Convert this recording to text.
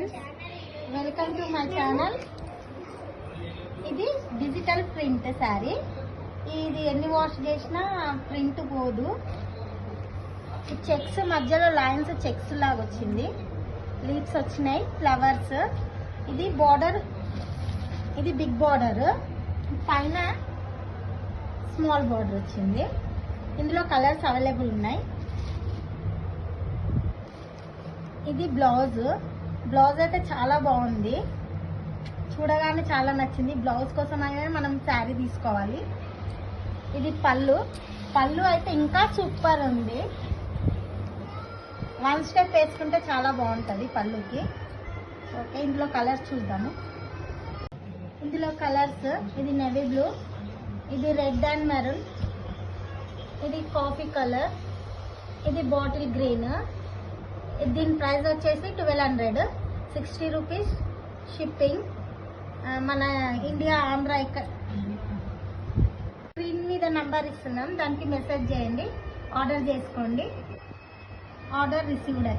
Friends, welcome to my channel. ఇది digital print sari. ఇది ఎన్ని వాష్ చేసినా ప్రింట్ పోదు. ఈ చెక్స్ మధ్యలో లైన్స్ చెక్స్ లాగా వచ్చింది, లీవ్స్ వచ్చినాయి, ఫ్లవర్స్. ఇది బార్డర్, ఇది బిగ్ బార్డర్, పైన స్మాల్ బార్డర్ వచ్చింది. ఇందులో కలర్స్ అవైలబుల్ ఉన్నాయి. ఇది బ్లౌజ్ అయితే చాలా బాగుంది, చూడగానే చాలా నచ్చింది. బ్లౌజ్ కోసం అయినా మనం శారీ తీసుకోవాలి. ఇది పళ్ళు అయితే ఇంకా సూపర్ ఉంది. వన్ స్టెప్ వేసుకుంటే చాలా బాగుంటుంది పళ్ళుకి. ఓకే, ఇందులో కలర్స్ చూద్దాము. ఇందులో కలర్స్, ఇది నేవీ బ్లూ, ఇది రెడ్ అండ్ మెరూన్, ఇది కాఫీ కలర్, ఇది బాటిల్ గ్రీన్. దీని ప్రైస్ వచ్చేసి 1200, 60 రూపీస్ షిప్పింగ్. మన ఇండియా, ఆంధ్ర. స్క్రీన్ మీద నంబర్ ఇస్తున్నాం, దానికి మెసేజ్ చేయండి, ఆర్డర్ చేసుకోండి. Order received.